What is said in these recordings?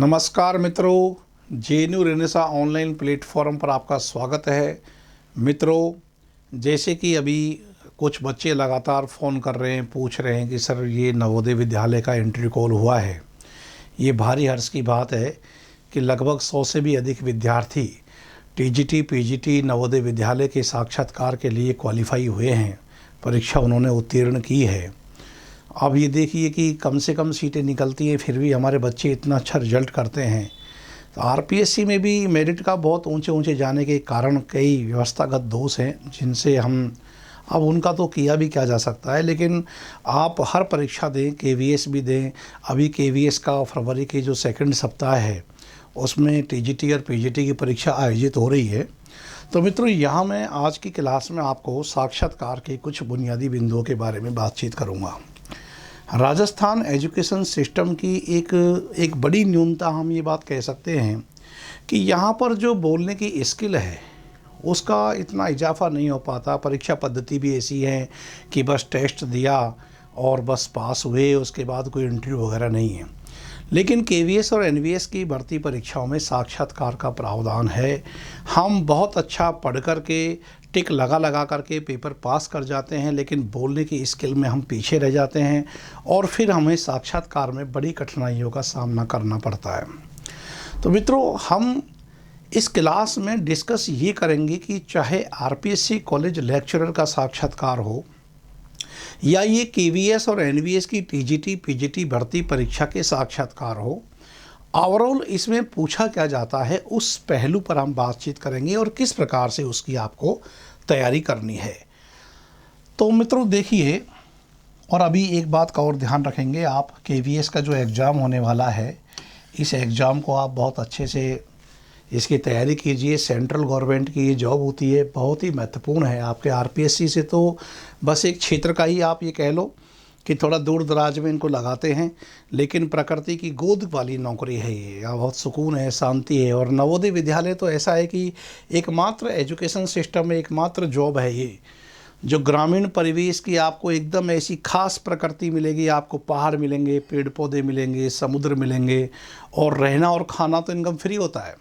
नमस्कार मित्रों, JNU Renaissance online platform पर आपका स्वागत है। मित्रों, जैसे कि अभी कुछ बच्चे लगातार फ़ोन कर रहे हैं, पूछ रहे हैं कि सर ये नवोदय विद्यालय का एंट्री कॉल हुआ है। ये भारी हर्ष की बात है कि लगभग 100 से भी अधिक विद्यार्थी टीजीटी पीजीटी नवोदय विद्यालय के साक्षात्कार के लिए क्वालिफाई हुए हैं। परीक्षा उन्होंने उत्तीर्ण की है। अब ये देखिए कि कम से कम सीटें निकलती हैं, फिर भी हमारे बच्चे इतना अच्छा रिजल्ट करते हैं। तो आरपीएससी में भी मेरिट का बहुत ऊंचे ऊंचे जाने के कारण कई व्यवस्थागत दोष हैं, जिनसे हम अब उनका तो किया भी क्या जा सकता है। लेकिन आप हर परीक्षा दें, केवीएस भी दें। अभी केवीएस का फरवरी के जो सेकंड सप्ताह है उसमें टीजीटी और पीजीटी की परीक्षा आयोजित हो रही है। तो मित्रों, यहाँ मैं आज की क्लास में आपको साक्षात्कार के कुछ बुनियादी बिंदुओं के बारे में बातचीत करूँगा। राजस्थान एजुकेशन सिस्टम की एक बड़ी न्यूनता हम ये बात कह सकते हैं कि यहाँ पर जो बोलने की स्किल है उसका इतना इजाफा नहीं हो पाता। परीक्षा पद्धति भी ऐसी है कि बस टेस्ट दिया और बस पास हुए, उसके बाद कोई इंटरव्यू वगैरह नहीं है। लेकिन केवीएस और एनवीएस की भर्ती परीक्षाओं में साक्षात्कार का प्रावधान है। हम बहुत अच्छा पढ़ कर के टिक लगा करके पेपर पास कर जाते हैं, लेकिन बोलने की स्किल में हम पीछे रह जाते हैं और फिर हमें साक्षात्कार में बड़ी कठिनाइयों का सामना करना पड़ता है। तो मित्रों, हम इस क्लास में डिस्कस ये करेंगे कि चाहे आरपीएससी कॉलेज लेक्चरर का साक्षात्कार हो या ये केवीएस और एनवीएस की टीजीटी पीजीटी भर्ती परीक्षा के साक्षात्कार हो, ओवरऑल इसमें पूछा क्या जाता है उस पहलू पर हम बातचीत करेंगे और किस प्रकार से उसकी आपको तैयारी करनी है। तो मित्रों देखिए, और अभी एक बात का और ध्यान रखेंगे, आप केवीएस का जो एग्ज़ाम होने वाला है, इस एग्ज़ाम को आप बहुत अच्छे से इसकी तैयारी कीजिए। सेंट्रल गवर्नमेंट की ये जॉब होती है, बहुत ही महत्वपूर्ण है। आपके आरपीएससी से तो बस एक क्षेत्र का ही आप ये कह लो कि थोड़ा दूर दराज में इनको लगाते हैं, लेकिन प्रकृति की गोद वाली नौकरी है ये। यहाँ बहुत सुकून है, शांति है। और नवोदय विद्यालय तो ऐसा है कि एकमात्र एजुकेशन सिस्टम में एकमात्र जॉब है ये, जो ग्रामीण परिवेश की आपको एकदम ऐसी खास प्रकृति मिलेगी। आपको पहाड़ मिलेंगे, पेड़ पौधे मिलेंगे, समुद्र मिलेंगे, और रहना और खाना तो इनकम फ्री होता है।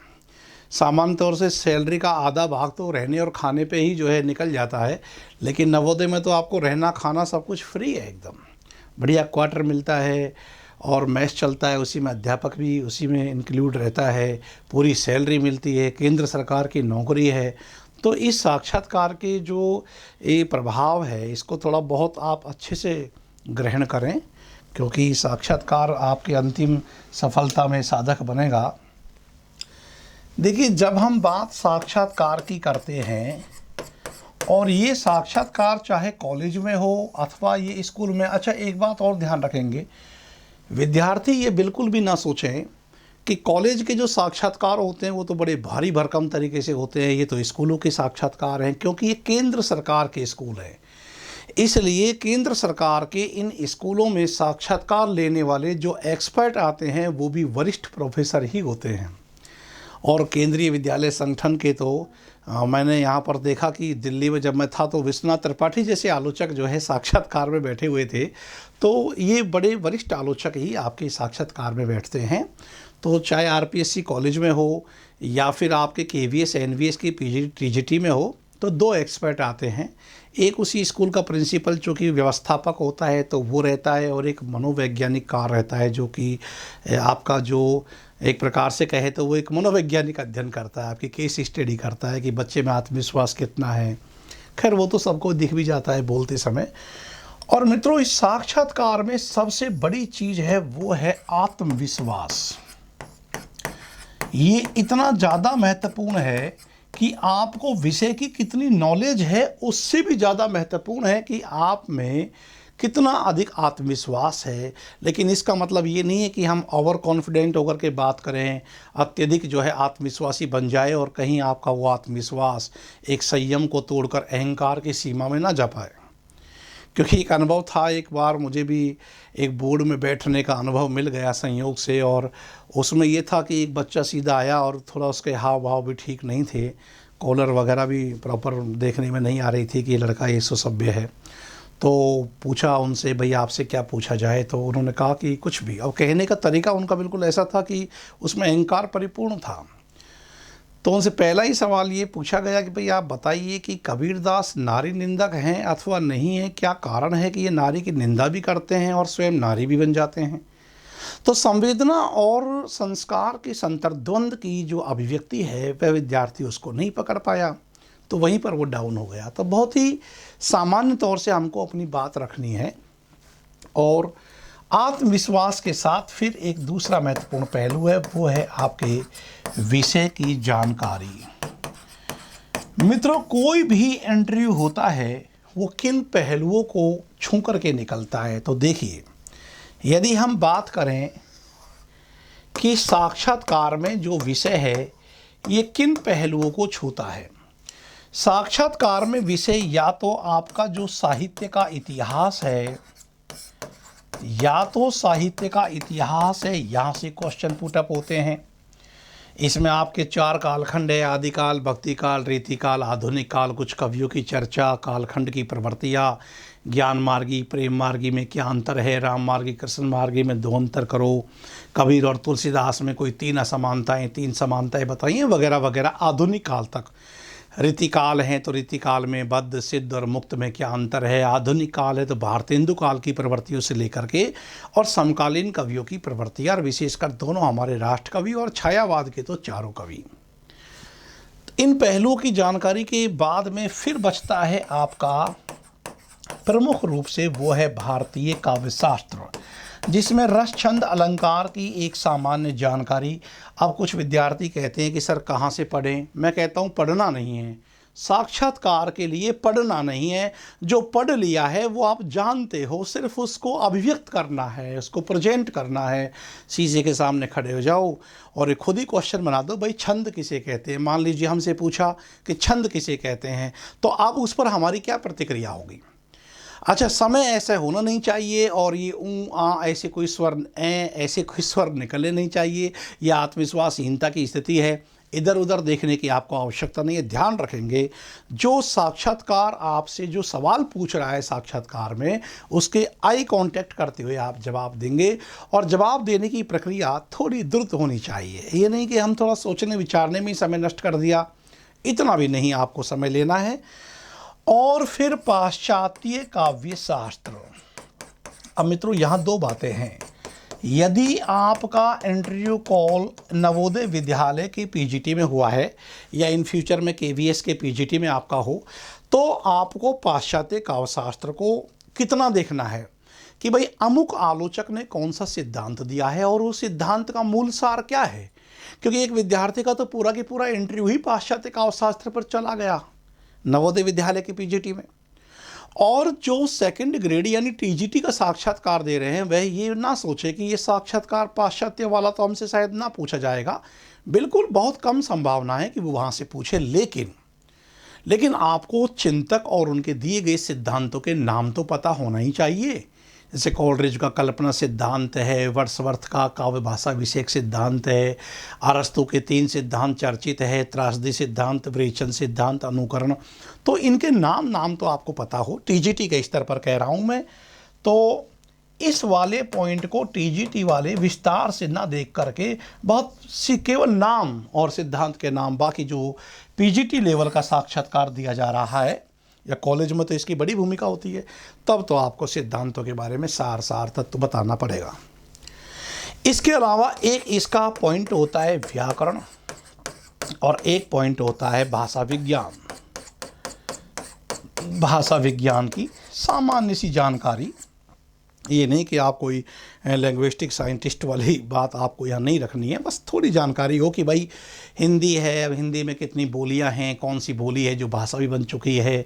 सामान्य तौर से सैलरी का आधा भाग तो रहने और खाने पे ही जो है निकल जाता है, लेकिन नवोदय में तो आपको रहना खाना सब कुछ फ्री है। एकदम बढ़िया क्वार्टर मिलता है और मैस चलता है, उसी में अध्यापक भी उसी में इंक्लूड रहता है, पूरी सैलरी मिलती है, केंद्र सरकार की नौकरी है। तो इस साक्षात्कार के जो ये प्रभाव है, इसको थोड़ा बहुत आप अच्छे से ग्रहण करें, क्योंकि साक्षात्कार आपकी अंतिम सफलता में साधक बनेगा। देखिए, जब हम बात साक्षात्कार की करते हैं, और ये साक्षात्कार चाहे कॉलेज में हो अथवा ये स्कूल में। अच्छा, एक बात और ध्यान रखेंगे, विद्यार्थी ये बिल्कुल भी ना सोचें कि कॉलेज के जो साक्षात्कार होते हैं वो तो बड़े भारी भरकम तरीके से होते हैं। ये तो स्कूलों के साक्षात्कार हैं, क्योंकि ये केंद्र सरकार के स्कूल हैं। इसलिए केंद्र सरकार के इन स्कूलों में साक्षात्कार लेने वाले जो एक्सपर्ट आते हैं वो भी वरिष्ठ प्रोफेसर ही होते हैं। और केंद्रीय विद्यालय संगठन के तो मैंने यहाँ पर देखा कि दिल्ली में जब मैं था तो विश्वनाथ त्रिपाठी जैसे आलोचक जो है साक्षात्कार में बैठे हुए थे। तो ये बड़े वरिष्ठ आलोचक ही आपके साक्षात्कार में बैठते हैं। तो चाहे आरपीएससी कॉलेज में हो या फिर आपके केवीएस एनवीएस की पीजीटी टीजीटी में हो, तो दो एक्सपर्ट आते हैं। एक उसी स्कूल का प्रिंसिपल जो कि व्यवस्थापक होता है तो वो रहता है, और एक मनोवैज्ञानिक कार रहता है जो कि आपका जो एक प्रकार से कहे तो वो एक मनोवैज्ञानिक अध्ययन करता है, आपकी केस स्टडी करता है कि बच्चे में आत्मविश्वास कितना है। खैर वो तो सबको दिख भी जाता है बोलते समय। और मित्रों, इस साक्षात्कार में सबसे बड़ी चीज़ है वो है आत्मविश्वास। ये इतना ज़्यादा महत्वपूर्ण है कि आपको विषय की कितनी नॉलेज है उससे भी ज़्यादा महत्वपूर्ण है कि आप में कितना अधिक आत्मविश्वास है। लेकिन इसका मतलब ये नहीं है कि हम ओवर कॉन्फिडेंट होकर के बात करें, अत्यधिक जो है आत्मविश्वासी बन जाए और कहीं आपका वो आत्मविश्वास एक संयम को तोड़कर अहंकार की सीमा में ना जा पाए। क्योंकि एक अनुभव था, एक बार मुझे भी एक बोर्ड में बैठने का अनुभव मिल गया संयोग से, और उसमें ये था कि एक बच्चा सीधा आया और थोड़ा उसके हाव भाव भी ठीक नहीं थे, कॉलर वगैरह भी प्रॉपर देखने में नहीं आ रही थी कि ये लड़का ये सुसभ्य है। तो पूछा उनसे, भाई आपसे क्या पूछा जाए, तो उन्होंने कहा कि कुछ भी। और कहने का तरीका उनका बिल्कुल ऐसा था कि उसमें अहंकार परिपूर्ण था। तो उनसे पहला ही सवाल ये पूछा गया कि भाई आप बताइए कि कबीरदास नारी निंदक हैं अथवा नहीं है, क्या कारण है कि ये नारी की निंदा भी करते हैं और स्वयं नारी भी बन जाते हैं। तो संवेदना और संस्कार की संतर्द्वंद की जो अभिव्यक्ति है वह विद्यार्थी उसको नहीं पकड़ पाया, तो वहीं पर वो डाउन हो गया। तो बहुत ही सामान्य तौर से हमको अपनी बात रखनी है और आत्मविश्वास के साथ फिर एक दूसरा महत्वपूर्ण पहलू है, वो है आपके विषय की जानकारी। मित्रों, कोई भी इंटरव्यू होता है वो किन पहलुओं को छू करके निकलता है। तो देखिए, यदि हम बात करें कि साक्षात्कार में जो विषय है ये किन पहलुओं को छूता है। साक्षात्कार में विषय या तो आपका जो साहित्य का इतिहास है, या तो साहित्य का इतिहास है, यहाँ से क्वेश्चन पुटअप होते हैं। इसमें आपके 4 कालखंड है, आदिकाल, भक्तिकाल, रीतिकाल, आधुनिक काल, कुछ कवियों की चर्चा, कालखंड की प्रवृत्तियाँ, ज्ञान मार्गी, प्रेम मार्गी में क्या अंतर है, राम मार्गी, कृष्ण मार्गी में 2 अंतर करो, कबीर और तुलसीदास में कोई 3 असमानताएँ, 3 समानताएँ बताइए, वगैरह वगैरह। आधुनिक काल तक रीतिकाल हैं तो रीतिकाल में बद्ध, सिद्ध और मुक्त में क्या अंतर है। आधुनिक काल है तो भारतेंदु काल की प्रवृत्तियों से लेकर के और समकालीन कवियों की प्रवृत्तियाँ, और विशेषकर दोनों हमारे राष्ट्र कवि और छायावाद के तो चारों कवि। इन पहलुओं की जानकारी के बाद में फिर बचता है आपका प्रमुख रूप से वो है भारतीय काव्यशास्त्र, जिसमें रस, छंद, अलंकार की एक सामान्य जानकारी। अब कुछ विद्यार्थी कहते हैं कि सर कहाँ से पढ़ें। मैं कहता हूँ पढ़ना नहीं है, साक्षात्कार के लिए पढ़ना नहीं है। जो पढ़ लिया है वो आप जानते हो, सिर्फ उसको अभिव्यक्त करना है, उसको प्रेजेंट करना है। शीशे के सामने खड़े हो जाओ और एक खुद ही क्वेश्चन बना दो, भाई छंद किसे कहते हैं। मान लीजिए हमसे पूछा कि छंद किसे कहते हैं, तो आप उस पर हमारी क्या प्रतिक्रिया होगी। अच्छा, समय ऐसा होना नहीं चाहिए और ये आ ऐसे कोई स्वर ऐसे कोई स्वर निकलने नहीं चाहिए। यह आत्मविश्वासहीनता की स्थिति है। इधर उधर देखने की आपको आवश्यकता नहीं है। ध्यान रखेंगे, जो साक्षात्कार आपसे जो सवाल पूछ रहा है साक्षात्कार में, उसके आई कांटेक्ट करते हुए आप जवाब देंगे। और जवाब देने की प्रक्रिया थोड़ी द्रुत होनी चाहिए। ये नहीं कि हम थोड़ा सोचने विचारने में ही समय नष्ट कर दिया, इतना भी नहीं आपको समय लेना है। और फिर पाश्चात्य काव्य शास्त्र। अब मित्रों, यहाँ 2 बातें हैं। यदि आपका इंटरव्यू कॉल नवोदय विद्यालय के पीजीटी में हुआ है या इन फ्यूचर में केवीएस के पीजीटी में आपका हो, तो आपको पाश्चात्य काव्यशास्त्र को कितना देखना है कि भाई अमुक आलोचक ने कौन सा सिद्धांत दिया है और उस सिद्धांत का मूल सार क्या है। क्योंकि एक विद्यार्थी का तो पूरा की पूरा इंटरव्यू ही पाश्चात्य काव्यशास्त्र पर चला गया नवोदय विद्यालय के पीजीटी में। और जो सेकंड ग्रेड यानी टीजीटी का साक्षात्कार दे रहे हैं वह ये ना सोचे कि ये साक्षात्कार पाश्चात्य वाला तो हमसे शायद ना पूछा जाएगा। बिल्कुल बहुत कम संभावना है कि वो वहाँ से पूछे, लेकिन आपको चिंतक और उनके दिए गए सिद्धांतों के नाम तो पता होना ही चाहिए। जैसे कोलरिज का कल्पना सिद्धांत है, वर्ड्सवर्थ का काव्य भाषा विषयक सिद्धांत है, अरस्तु के 3 सिद्धांत चर्चित है, त्रासदी सिद्धांत, विरेचन सिद्धांत, अनुकरण। तो इनके नाम तो आपको पता हो। टीजीटी के स्तर पर कह रहा हूँ मैं। तो इस वाले पॉइंट को टीजीटी वाले विस्तार से ना देख करके बहुत सी केवल नाम और सिद्धांत के नाम, बाकी जो पीजीटी लेवल का साक्षात्कार दिया जा रहा है या कॉलेज में तो इसकी बड़ी भूमिका होती है, तब तो आपको सिद्धांतों के बारे में सार तत्व बताना पड़ेगा। इसके अलावा एक इसका पॉइंट होता है व्याकरण और एक पॉइंट होता है भाषा विज्ञान। भाषा विज्ञान की सामान्य सी जानकारी, ये नहीं कि आप कोई लैंग्विस्टिक साइंटिस्ट वाली बात आपको यहाँ नहीं रखनी है, बस थोड़ी जानकारी हो कि भाई हिंदी है, अब हिंदी में कितनी बोलियाँ हैं, कौन सी बोली है जो भाषा भी बन चुकी है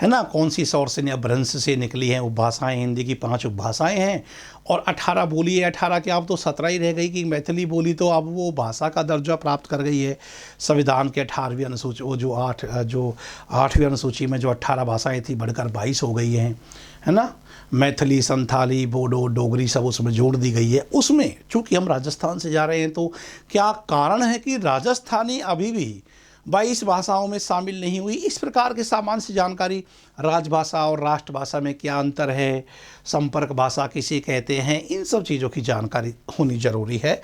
ना, कौन सी सोर्स या भ्रंश से निकली हैं उपभाषाएँ। हिंदी की 5 उपभाषाएँ हैं और 18 बोली है। 18 के अब तो 17 ही रह गई कि मैथिली बोली तो अब वो भाषा का दर्जा प्राप्त कर गई है। संविधान के 18वीं अनुसूची, वो जो 8वीं अनुसूची में जो 18 भाषाएँ थी बढ़कर 22 हो गई हैं, है ना। मैथिली, संथाली, बोडो, डोगरी सब उसमें जोड़ दी गई है। उसमें चूँकि हम राजस्थान से जा रहे हैं तो क्या कारण है कि राजस्थानी अभी भी 22 भाषाओं में शामिल नहीं हुई। इस प्रकार के सामान्य सी जानकारी, राजभाषा और राष्ट्रभाषा में क्या अंतर है, संपर्क भाषा किसे कहते हैं, इन सब चीज़ों की जानकारी होनी जरूरी है।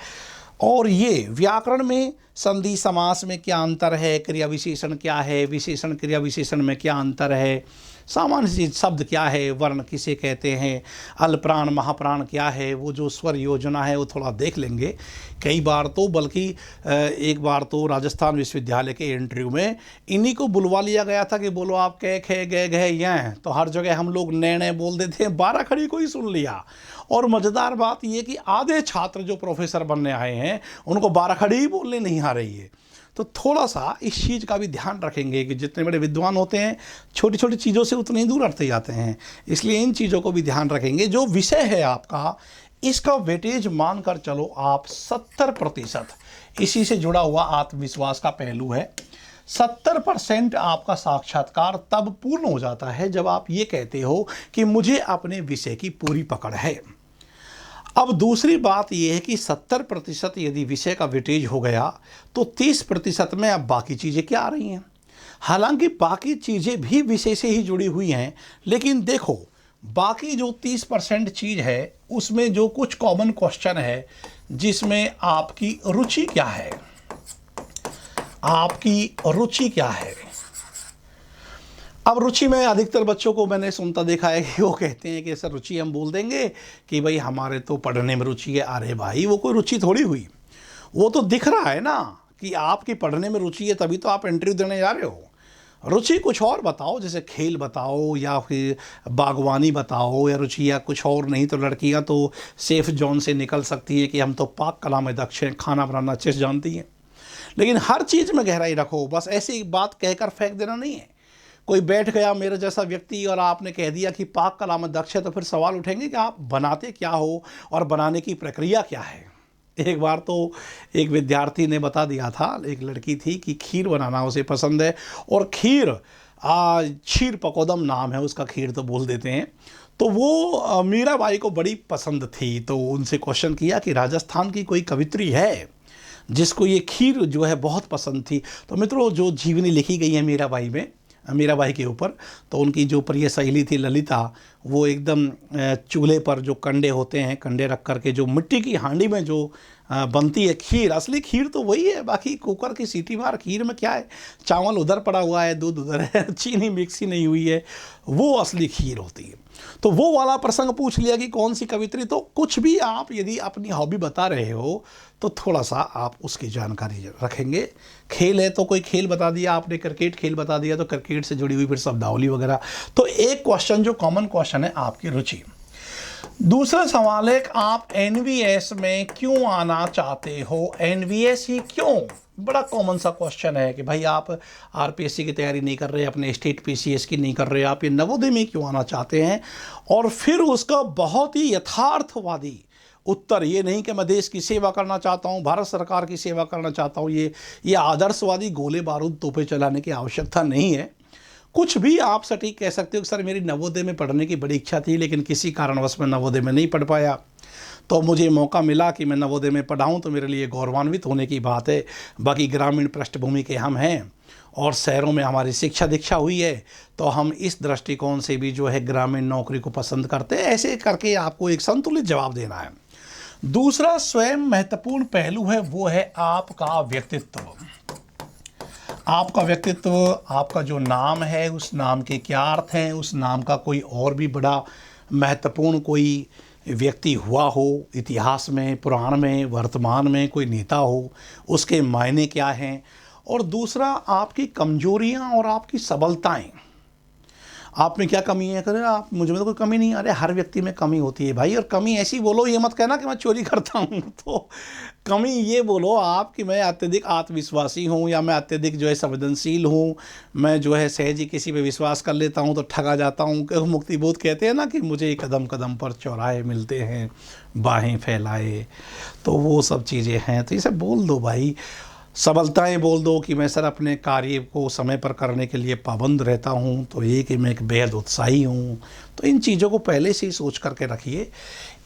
और ये व्याकरण में संधि समास में क्या अंतर है, क्रिया विशेषण क्या है, विशेषण क्रिया विशेषण में क्या अंतर है, सामान्य सी शब्द क्या है, वर्ण किसे कहते हैं, अल्पप्राण महाप्राण क्या है, वो जो स्वर योजना है वो थोड़ा देख लेंगे। कई बार तो बल्कि एक बार तो राजस्थान विश्वविद्यालय के इंटरव्यू में इन्हीं को बुलवा लिया गया था कि बोलो आप कह खे गए गए यह, तो हर जगह हम लोग नए नए बोल देते हैं, 12 खड़ी को ही सुन लिया। और मज़ेदार बात ये कि आधे छात्र जो प्रोफेसर बनने आए हैं उनको 12 खड़ी ही बोलने नहीं आ रही है। तो थोड़ा सा इस चीज़ का भी ध्यान रखेंगे कि जितने बड़े विद्वान होते हैं छोटी छोटी चीज़ों से उतने ही दूर हटते जाते हैं, इसलिए इन चीज़ों को भी ध्यान रखेंगे। जो विषय है आपका, इसका वेटेज मानकर चलो आप 70%, इसी से जुड़ा हुआ आत्मविश्वास का पहलू है। 70% आपका साक्षात्कार तब पूर्ण हो जाता है जब आप ये कहते हो कि मुझे अपने विषय की पूरी पकड़ है। अब दूसरी बात यह है कि 70% यदि विषय का वेटेज हो गया तो 30% में अब बाकी चीज़ें क्या आ रही हैं। हालांकि बाकी चीज़ें भी विषय से ही जुड़ी हुई हैं, लेकिन देखो बाकी जो 30% चीज़ है उसमें जो कुछ कॉमन क्वेश्चन है जिसमें आपकी रुचि क्या है, आपकी रुचि क्या है। अब रुचि में अधिकतर बच्चों को मैंने सुनता देखा है कि वो कहते हैं कि सर रुचि हम बोल देंगे कि भाई हमारे तो पढ़ने में रुचि है। अरे भाई वो कोई रुचि थोड़ी हुई, वो तो दिख रहा है ना कि आपकी पढ़ने में रुचि है, तभी तो आप इंटरव्यू देने जा रहे हो। रुचि कुछ और बताओ, जैसे खेल बताओ या फिर बागवानी बताओ, या रुचि या कुछ और। नहीं तो लड़कियां तो सेफ जोन से निकल सकती है कि हम तो पाक कला में दक्ष हैं, खाना बनाना अच्छे से जानती हैं। लेकिन हर चीज़ में गहराई रखो, बस ऐसी बात कहकर फेंक देना नहीं है। कोई बैठ गया मेरा जैसा व्यक्ति और आपने कह दिया कि पाक कला में दक्ष है, तो फिर सवाल उठेंगे कि आप बनाते क्या हो और बनाने की प्रक्रिया क्या है। एक बार तो एक विद्यार्थी ने बता दिया था, एक लड़की थी, कि खीर बनाना उसे पसंद है, और क्षीर पकोदम नाम है उसका, खीर तो बोल देते हैं। तो वो मीराबाई को बड़ी पसंद थी, तो उनसे क्वेश्चन किया कि राजस्थान की कोई कवित्री है जिसको ये खीर जो है बहुत पसंद थी। तो मित्रों जो जीवनी लिखी गई है मीराबाई के ऊपर, तो उनकी जो प्रिय सहेली थी ललिता, वो एकदम चूल्हे पर जो कंडे होते हैं, कंडे रख करके जो मिट्टी की हांडी में जो बनती है खीर, असली खीर तो वही है। बाकी कुकर की सीटी मार, खीर में क्या है, चावल उधर पड़ा हुआ है, दूध उधर है, चीनी मिक्स ही नहीं हुई है, वो असली खीर होती है। तो वो वाला प्रसंग पूछ लिया कि कौन सी कवित्री। तो कुछ भी आप यदि अपनी हॉबी बता रहे हो तो थोड़ा सा आप उसकी जानकारी रखेंगे। खेल है तो कोई खेल बता दिया आपने, क्रिकेट खेल बता दिया तो क्रिकेट से जुड़ी हुई फिर शब्दावली वगैरह। तो एक क्वेश्चन जो कॉमन क्वेश्चन है आपकी रुचि। दूसरा सवाल है आप एनवीएस में क्यों आना चाहते हो, एनवीएस ही क्यों। बड़ा कॉमन सा क्वेश्चन है कि भाई आप आरपीएससी की तैयारी नहीं कर रहे, अपने स्टेट पीसीएस की नहीं कर रहे, आप ये नवोदय में क्यों आना चाहते हैं। और फिर उसका बहुत ही यथार्थवादी उत्तर, ये नहीं कि मैं देश की सेवा करना चाहता हूँ, भारत सरकार की सेवा करना चाहता हूँ, ये आदर्शवादी गोले बारूद तोपे चलाने की आवश्यकता नहीं है। कुछ भी आप सटीक कह सकते हो कि सर मेरी नवोदय में पढ़ने की बड़ी इच्छा थी, लेकिन किसी कारणवश मैं नवोदय में नहीं पढ़ पाया, तो मुझे मौका मिला कि मैं नवोदय में पढ़ाऊँ, तो मेरे लिए गौरवान्वित होने की बात है। बाकी ग्रामीण पृष्ठभूमि के हम हैं और शहरों में हमारी शिक्षा दीक्षा हुई है, तो हम इस दृष्टिकोण से भी जो है ग्रामीण नौकरी को पसंद करते हैं। ऐसे करके आपको एक संतुलित जवाब देना है। दूसरा स्वयं महत्वपूर्ण पहलू है, वो है आपका व्यक्तित्व। आपका व्यक्तित्व, आपका जो नाम है उस नाम के क्या अर्थ हैं, उस नाम का कोई और भी बड़ा महत्वपूर्ण कोई व्यक्ति हुआ हो इतिहास में, पुराण में, वर्तमान में, कोई नेता हो, उसके मायने क्या हैं। और दूसरा आपकी कमजोरियां और आपकी सबलताएं, आप में क्या कमी है। करें आप, मुझ में तो कोई कमी नहीं आ रही, हर व्यक्ति में कमी होती है भाई। और कमी ऐसी बोलो, ये मत कहना कि मैं चोरी करता हूँ, तो कमी ये बोलो आप कि मैं अत्यधिक आत्मविश्वासी हूँ, या मैं अत्यधिक जो है संवेदनशील हूँ, मैं जो है सहज ही किसी पे विश्वास कर लेता हूँ तो ठगा जाता हूँ। मुक्ति बोध कहते हैं ना कि मुझे कदम कदम पर चौराहे मिलते हैं, बाहें फैलाए, तो वो सब चीज़ें हैं। तो ये सब बोल दो भाई। सबलताएं बोल दो कि मैं सर अपने कार्य को समय पर करने के लिए पाबंद रहता हूं, तो ये कि मैं एक बेहद उत्साही हूं। तो इन चीज़ों को पहले से ही सोच करके रखिए।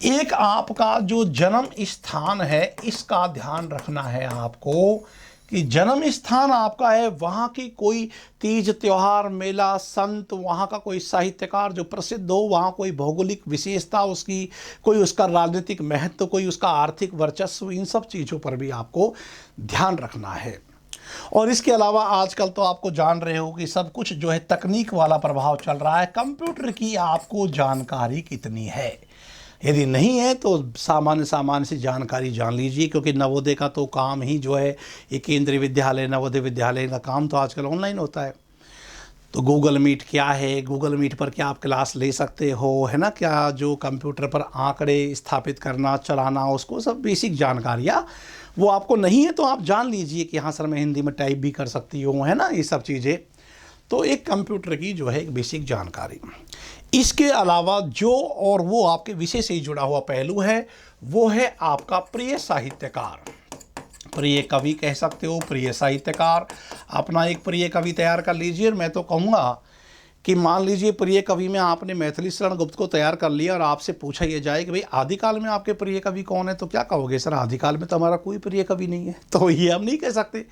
एक आपका जो जन्म स्थान है इसका ध्यान रखना है आपको कि जन्म स्थान आपका है, वहाँ की कोई तीज त्योहार, मेला, संत, वहाँ का कोई साहित्यकार जो प्रसिद्ध हो, वहाँ कोई भौगोलिक विशेषता उसकी, कोई उसका राजनीतिक महत्व, कोई उसका आर्थिक वर्चस्व, इन सब चीज़ों पर भी आपको ध्यान रखना है। और इसके अलावा आजकल तो आपको जान रहे हो कि सब कुछ जो है तकनीक वाला प्रभाव चल रहा है। कंप्यूटर की आपको जानकारी कितनी है? यदि नहीं है तो सामान्य सी जानकारी जान लीजिए, क्योंकि नवोदय का तो काम ही जो है, ये केंद्रीय विद्यालय, नवोदय विद्यालय का काम तो आजकल ऑनलाइन होता है। तो गूगल मीट क्या है, गूगल मीट पर क्या आप क्लास ले सकते हो, है ना, क्या जो कंप्यूटर पर आंकड़े स्थापित करना, चलाना, उसको सब बेसिक जानकारियाँ वो आपको नहीं है तो आप जान लीजिए कि हाँ सर मैं हिंदी में टाइप भी कर सकती हूँ, है ना, ये सब चीज़ें। तो एक कंप्यूटर की जो है एक बेसिक जानकारी। इसके अलावा जो और वो आपके विषय से ही जुड़ा हुआ पहलू है, वो है आपका प्रिय साहित्यकार। प्रिय कवि कह सकते हो, प्रिय साहित्यकार। अपना एक प्रिय कवि तैयार कर लीजिए। मैं तो कहूँगा कि मान लीजिए प्रिय कवि में आपने मैथिली शरण गुप्त को तैयार कर लिया और आपसे पूछा यह जाए कि भाई आदिकाल में आपके प्रिय कवि कौन है, तो क्या कहोगे? सर आदिकाल में तो हमारा कोई प्रिय कवि नहीं है। तो ये हम नहीं कह सकते।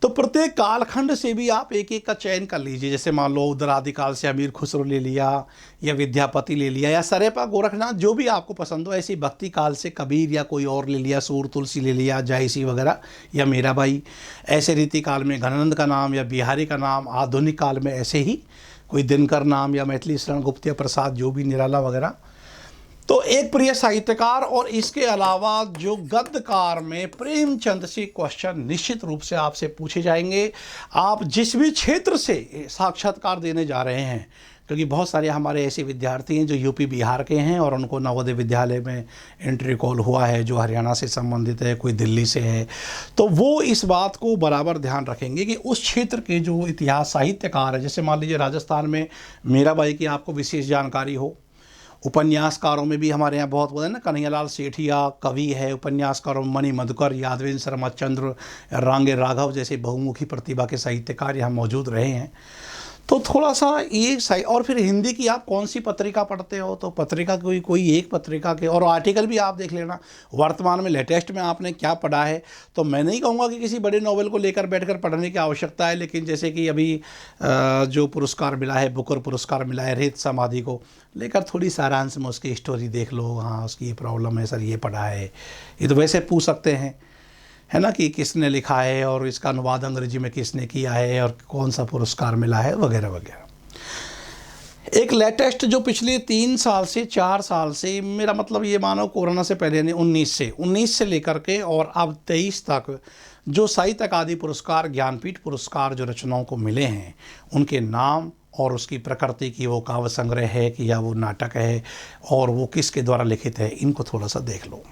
तो प्रत्येक कालखंड से भी आप एक एक का चयन कर लीजिए। जैसे मान लो उधर आदिकाल से अमीर खुसरो ले लिया, या विद्यापति ले लिया, या सरेपा गोरखनाथ, जो भी आपको पसंद हो। ऐसी भक्ति काल से कबीर या कोई और ले लिया, सूर तुलसी ले लिया, जायसी वगैरह, या मीराबाई। ऐसे रीति काल में घनानंद का नाम या बिहारी का नाम। आधुनिक काल में ऐसे ही कोई दिनकर नाम, या मैथिली शरण गुप्त या प्रसाद, जो भी निराला वगैरह। तो एक प्रिय साहित्यकार। और इसके अलावा जो गद्यकार में प्रेमचंद से क्वेश्चन निश्चित रूप से आपसे पूछे जाएंगे। आप जिस भी क्षेत्र से साक्षात्कार देने जा रहे हैं, क्योंकि बहुत सारे हमारे ऐसे विद्यार्थी हैं जो यूपी बिहार के हैं और उनको नवोदय विद्यालय में एंट्री कॉल हुआ है, जो हरियाणा से संबंधित है, कोई दिल्ली से है, तो वो इस बात को बराबर ध्यान रखेंगे कि उस क्षेत्र के जो इतिहास साहित्यकार है, जैसे मान लीजिए राजस्थान में मीराबाई की आपको विशेष जानकारी हो। उपन्यासकारों में भी हमारे यहाँ बहुत है ना, कन्हैयालाल सेठिया कवि है। उपन्यासकारों में मणि मधुकर, यादवेंद्र शर्मा चंद्र, रांगे राघव जैसे बहुमुखी प्रतिभा के साहित्यकार यहाँ मौजूद रहे हैं। तो थोड़ा सा ये सही। और फिर हिंदी की आप कौन सी पत्रिका पढ़ते हो, तो पत्रिका कोई एक पत्रिका के, और आर्टिकल भी आप देख लेना वर्तमान में लेटेस्ट में आपने क्या पढ़ा है। तो मैं नहीं कहूँगा कि किसी बड़े नॉवेल को लेकर बैठकर पढ़ने की आवश्यकता है, लेकिन जैसे कि अभी जो पुरस्कार मिला है, बुकर पुरस्कार मिला है रेत समाधि को लेकर, थोड़ी सारांश में उसकी स्टोरी देख लो। हाँ उसकी ये प्रॉब्लम है सर, ये पढ़ा है, ये तो वैसे पूछ सकते हैं, है ना, कि किसने लिखा है और इसका अनुवाद अंग्रेजी में किसने किया है और कौन सा पुरस्कार मिला है, वगैरह वगैरह। एक लेटेस्ट जो पिछले 3 साल से 4 साल से, मेरा मतलब ये मानो कोरोना से पहले नहीं, 19 से लेकर के और अब 23 तक जो साहित्य अकादमी पुरस्कार, ज्ञानपीठ पुरस्कार जो रचनाओं को मिले हैं, उनके नाम और उसकी प्रकृति की, वो काव्य संग्रह है कि या वो नाटक है, और वो किसके द्वारा लिखित है, इनको थोड़ा सा देख लो।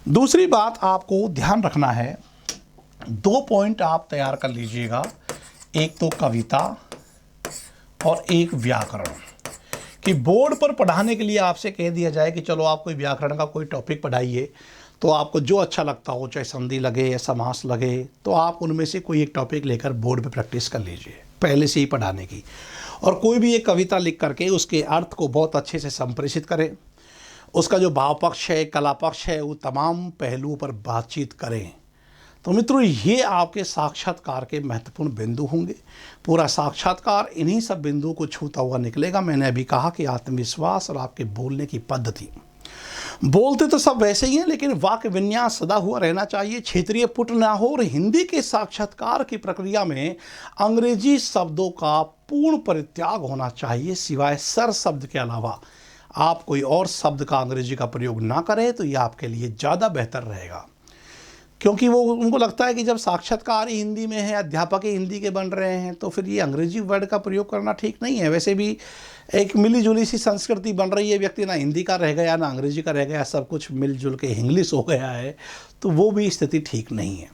दूसरी बात आपको ध्यान रखना है, 2 पॉइंट आप तैयार कर लीजिएगा। एक तो कविता और एक व्याकरण। कि बोर्ड पर पढ़ाने के लिए आपसे कह दिया जाए कि चलो आप कोई व्याकरण का कोई टॉपिक पढ़ाइए, तो आपको जो अच्छा लगता हो, चाहे संधि लगे या समास लगे, तो आप उनमें से कोई एक टॉपिक लेकर बोर्ड पे प्रैक्टिस कर लीजिए पहले से ही पढ़ाने की। और कोई भी एक कविता लिख करके उसके अर्थ को बहुत अच्छे से संप्रेषित करें। उसका जो भाव पक्ष है, कला पक्ष है, वो तमाम पहलुओं पर बातचीत करें। तो मित्रों ये आपके साक्षात्कार के महत्वपूर्ण बिंदु होंगे। पूरा साक्षात्कार इन्हीं सब बिंदुओं को छूता हुआ निकलेगा। मैंने अभी कहा कि आत्मविश्वास और आपके बोलने की पद्धति, बोलते तो सब वैसे ही हैं, लेकिन वाक्य विन्यास सदा हुआ रहना चाहिए, क्षेत्रीय पुट ना हो। और हिंदी के साक्षात्कार की प्रक्रिया में अंग्रेजी शब्दों का पूर्ण परित्याग होना चाहिए। सिवाय सर शब्द के अलावा आप कोई और शब्द का अंग्रेजी का प्रयोग ना करें तो ये आपके लिए ज़्यादा बेहतर रहेगा। क्योंकि वो उनको लगता है कि जब साक्षात्कार ही हिंदी में है, अध्यापक ही हिंदी के बन रहे हैं, तो फिर ये अंग्रेजी वर्ड का प्रयोग करना ठीक नहीं है। वैसे भी एक मिलीजुली सी संस्कृति बन रही है, व्यक्ति ना हिंदी का रह गया ना अंग्रेजी का रह गया, सब कुछ मिलजुल के इंग्लिश हो गया है, तो वो भी स्थिति ठीक नहीं है।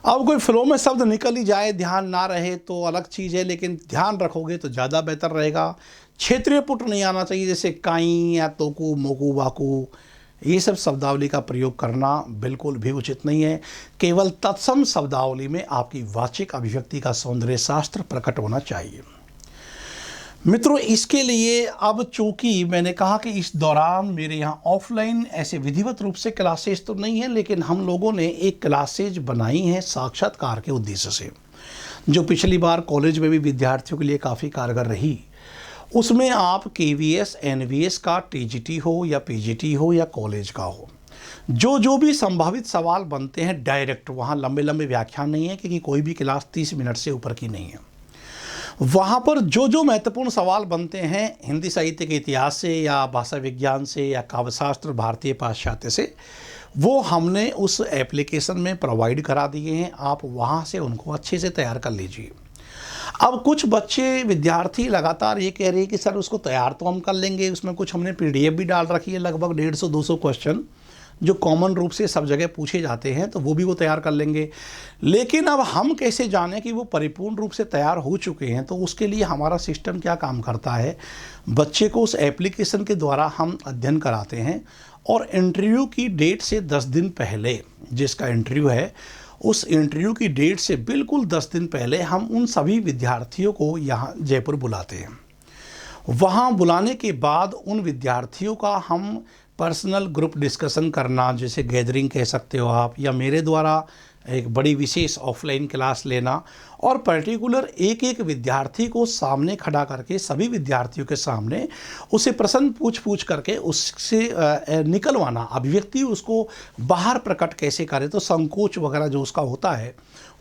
अब कोई फ्लो में शब्द निकल ही जाए, ध्यान ना रहे तो अलग चीज़ है, लेकिन ध्यान रखोगे तो ज़्यादा बेहतर रहेगा। क्षेत्रीय पुट नहीं आना चाहिए, जैसे काई या तोकू, मोकू, वाकू, ये सब शब्दावली का प्रयोग करना बिल्कुल भी उचित नहीं है। केवल तत्सम शब्दावली में आपकी वाचिक अभिव्यक्ति का सौंदर्य शास्त्र प्रकट होना चाहिए। मित्रों, इसके लिए अब चूंकि मैंने कहा कि इस दौरान मेरे यहाँ ऑफलाइन ऐसे विधिवत रूप से क्लासेस तो नहीं है, लेकिन हम लोगों ने एक क्लासेज बनाई है साक्षात्कार के उद्देश्य से, जो पिछली बार कॉलेज में भी विद्यार्थियों के लिए काफ़ी कारगर रही। उसमें आप केवीएस एनवीएस का टीजीटी हो या पीजीटी हो या कॉलेज का हो, जो भी संभावित सवाल बनते हैं डायरेक्ट, वहाँ लंबे लंबे व्याख्यान नहीं है, क्योंकि कोई भी क्लास 30 मिनट से ऊपर की नहीं है। वहाँ पर जो महत्वपूर्ण सवाल बनते हैं हिंदी साहित्य के इतिहास से या भाषा विज्ञान से या काव्यशास्त्र भारतीय पाश्चात्य से, वो हमने उस एप्लीकेशन में प्रोवाइड करा दिए हैं। आप वहाँ से उनको अच्छे से तैयार कर लीजिए। अब कुछ बच्चे विद्यार्थी लगातार ये कह रहे हैं कि सर उसको तैयार तो हम कर लेंगे, उसमें कुछ हमने पीडीएफ भी डाल रखी है, लगभग 150-200 क्वेश्चन जो कॉमन रूप से सब जगह पूछे जाते हैं, तो वो भी वो तैयार कर लेंगे। लेकिन अब हम कैसे जानें कि वो परिपूर्ण रूप से तैयार हो चुके हैं? तो उसके लिए हमारा सिस्टम क्या काम करता है, बच्चे को उस एप्लीकेशन के द्वारा हम अध्ययन कराते हैं, और इंटरव्यू की डेट से 10 दिन पहले, जिसका इंटरव्यू है उस इंटरव्यू की डेट से बिल्कुल 10 दिन पहले हम उन सभी विद्यार्थियों को यहाँ जयपुर बुलाते हैं। वहाँ बुलाने के बाद उन विद्यार्थियों का हम पर्सनल ग्रुप डिस्कशन करना, जैसे गैदरिंग कह सकते हो आप, या मेरे द्वारा एक बड़ी विशेष ऑफलाइन क्लास लेना, और पर्टिकुलर एक एक विद्यार्थी को सामने खड़ा करके सभी विद्यार्थियों के सामने उसे प्रश्न पूछ करके उससे निकलवाना, अभिव्यक्ति उसको बाहर प्रकट कैसे करे, तो संकोच वगैरह जो उसका होता है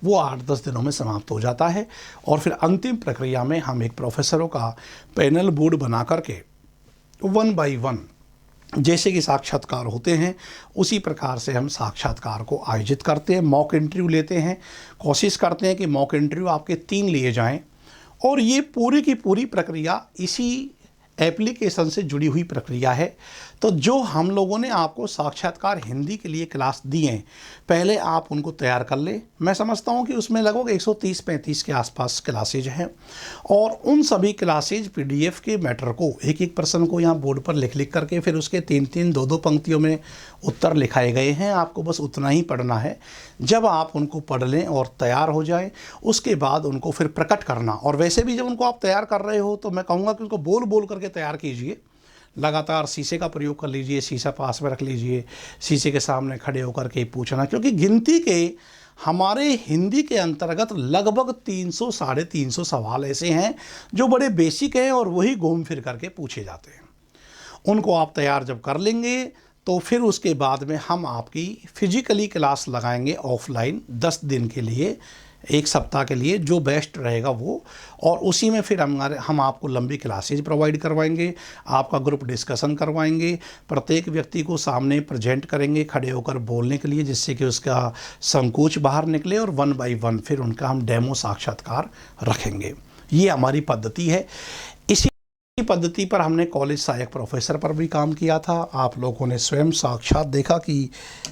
वो 8-10 दिनों में समाप्त हो जाता है। और फिर अंतिम प्रक्रिया में हम एक प्रोफेसरों का पैनल बोर्ड बना करके 1 by 1 जैसे कि साक्षात्कार होते हैं उसी प्रकार से हम साक्षात्कार को आयोजित करते हैं। मॉक इंटरव्यू लेते हैं, कोशिश करते हैं कि मॉक इंटरव्यू आपके 3 लिए जाएं, और ये पूरी की पूरी प्रक्रिया इसी एप्लीकेशन से जुड़ी हुई प्रक्रिया है। तो जो हम लोगों ने आपको साक्षात्कार हिंदी के लिए क्लास दी हैं, पहले आप उनको तैयार कर लें। मैं समझता हूँ कि उसमें लगभग 130-35 के आसपास क्लासेज हैं, और उन सभी क्लासेज पीडीएफ के मैटर को एक एक पर्सन को यहाँ बोर्ड पर लिख करके, फिर उसके 3-3 2-2 पंक्तियों में उत्तर लिखाए गए हैं। आपको बस उतना ही पढ़ना है। जब आप उनको पढ़ लें और तैयार हो जाएं, उसके बाद उनको फिर प्रकट करना। और वैसे भी जब उनको आप तैयार कर रहे हो तो मैं कहूँगा कि उनको बोल बोल करके तैयार कीजिए। लगातार शीशे का प्रयोग कर लीजिए, शीशा पास में रख लीजिए, शीशे के सामने खड़े होकर के पूछना, क्योंकि गिनती के हमारे हिंदी के अंतर्गत लगभग 300-350 सवाल ऐसे हैं जो बड़े बेसिक हैं और वही घूम फिर करके पूछे जाते हैं। उनको आप तैयार जब कर लेंगे तो फिर उसके बाद में हम आपकी फिजिकली क्लास लगाएंगे ऑफलाइन 10 दिन के लिए, 1 सप्ताह के लिए, जो बेस्ट रहेगा वो। और उसी में फिर हम आपको लंबी क्लासेज प्रोवाइड करवाएंगे, आपका ग्रुप डिस्कशन करवाएंगे, प्रत्येक व्यक्ति को सामने प्रेजेंट करेंगे खड़े होकर बोलने के लिए, जिससे कि उसका संकोच बाहर निकले, और 1 by 1 फिर उनका हम डेमो साक्षात्कार रखेंगे। ये हमारी पद्धति है। इसी पद्धति पर हमने कॉलेज सहायक प्रोफेसर पर भी काम किया था। आप लोगों ने स्वयं साक्षात देखा कि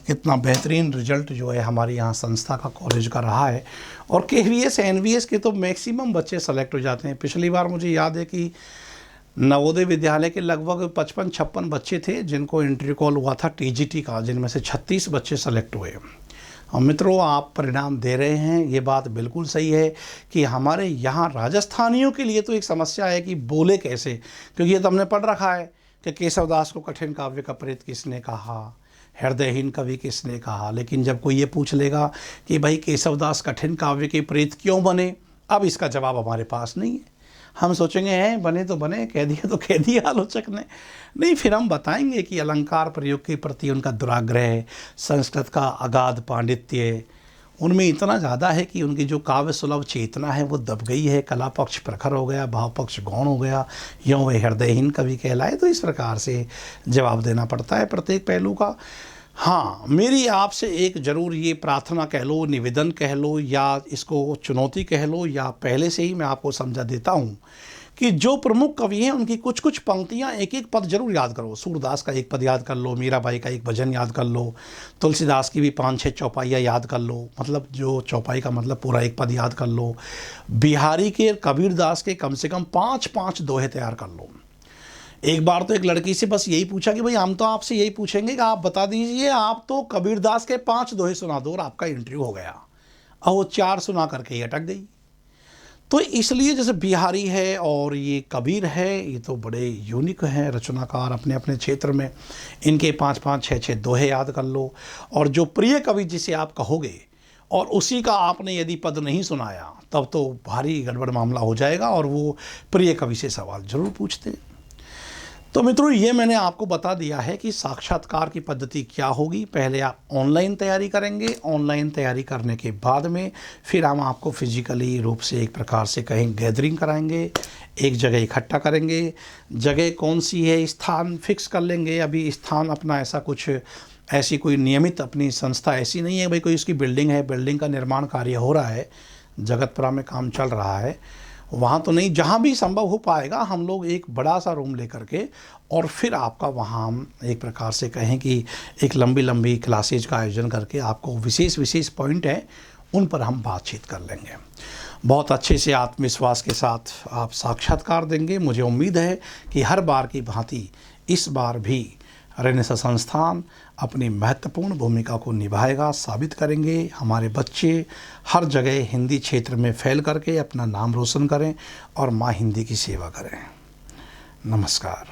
कितना बेहतरीन रिजल्ट जो है हमारी यहाँ संस्था का, कॉलेज का रहा है। और केवीएस एनवीएस के तो मैक्सिमम बच्चे सेलेक्ट हो जाते हैं। पिछली बार मुझे याद है कि नवोदय विद्यालय के लगभग 55-56 बच्चे थे जिनको इंटरव्यू कॉल हुआ था टीजीटी का, जिनमें से 36 बच्चे सेलेक्ट हुए। और मित्रों, आप परिणाम दे रहे हैं, ये बात बिल्कुल सही है कि हमारे यहाँ राजस्थानियों के लिए तो एक समस्या है कि बोले कैसे, क्योंकि ये तो हमने पढ़ रखा है कि केशवदास को कठिन काव्य का प्रेत किसने कहा, हृदयहीन कवि किसने कहा। लेकिन जब कोई ये पूछ लेगा कि भाई केशवदास कठिन काव्य के प्रेत क्यों बने, अब इसका जवाब हमारे पास नहीं है। हम सोचेंगे हैं बने तो बने, कह दिया तो कह दिया आलोचक ने। नहीं, फिर हम बताएंगे कि अलंकार प्रयोग के प्रति उनका दुराग्रह, संस्कृत का अगाध पांडित्य उनमें इतना ज़्यादा है कि उनकी जो काव्य सुलभ चेतना है वो दब गई है, कला पक्ष प्रखर हो गया, भाव पक्ष गौण हो गया, यूँ वे हृदयहीन कवि कहलाए। तो इस प्रकार से जवाब देना पड़ता है प्रत्येक पहलू का। हाँ, मेरी आपसे एक ज़रूर ये प्रार्थना कह लो, निवेदन कह लो, या इसको चुनौती कह लो, या पहले से ही मैं आपको समझा देता हूँ कि जो प्रमुख कवि हैं उनकी कुछ कुछ पंक्तियाँ, एक एक पद जरूर याद करो। सूरदास का एक पद याद कर लो, मीराबाई का एक भजन याद कर लो, तुलसीदास की भी 5-6 चौपाइयाँ याद कर लो, मतलब जो चौपाई का मतलब पूरा एक पद याद कर लो। बिहारी के, कबीरदास के कम से कम 5-5 दोहे तैयार कर लो। एक बार तो एक लड़की से बस यही पूछा कि भाई हम तो आपसे यही पूछेंगे कि आप बता दीजिए, आप तो कबीरदास के 5 दोहे सुना दो, और आपका इंटरव्यू हो गया। और वो 4 सुना करके ही अटक गई। तो इसलिए जैसे बिहारी है और ये कबीर है, ये तो बड़े यूनिक हैं रचनाकार अपने अपने क्षेत्र में। इनके 5-5 6-6 दोहे याद कर लो, और जो प्रिय कवि जिसे आप कहोगे और उसी का आपने यदि पद नहीं सुनाया तब तो भारी गड़बड़ मामला हो जाएगा, और वो प्रिय कवि से सवाल जरूर पूछते। तो मित्रों, ये मैंने आपको बता दिया है कि साक्षात्कार की पद्धति क्या होगी। पहले आप ऑनलाइन तैयारी करेंगे, ऑनलाइन तैयारी करने के बाद में फिर हम आपको फिजिकली रूप से एक प्रकार से कहीं गैदरिंग कराएंगे, एक जगह इकट्ठा करेंगे। जगह कौन सी है, स्थान फिक्स कर लेंगे। अभी स्थान अपना ऐसा कुछ, ऐसी कोई नियमित अपनी संस्था ऐसी नहीं है भाई कोई उसकी बिल्डिंग है, बिल्डिंग का निर्माण कार्य हो रहा है, जगतपुरा में काम चल रहा है, वहाँ तो नहीं। जहाँ भी संभव हो पाएगा हम लोग एक बड़ा सा रूम लेकर के, और फिर आपका वहाँ हम एक प्रकार से कहें कि एक लंबी लंबी क्लासेज का आयोजन करके आपको विशेष विशेष पॉइंट है उन पर हम बातचीत कर लेंगे। बहुत अच्छे से आत्मविश्वास के साथ आप साक्षात्कार देंगे। मुझे उम्मीद है कि हर बार की भांति इस बार भी रेनेसां संस्थान अपनी महत्वपूर्ण भूमिका को निभाएगा, साबित करेंगे। हमारे बच्चे हर जगह हिंदी क्षेत्र में फैल करके अपना नाम रोशन करें और माँ हिंदी की सेवा करें। नमस्कार।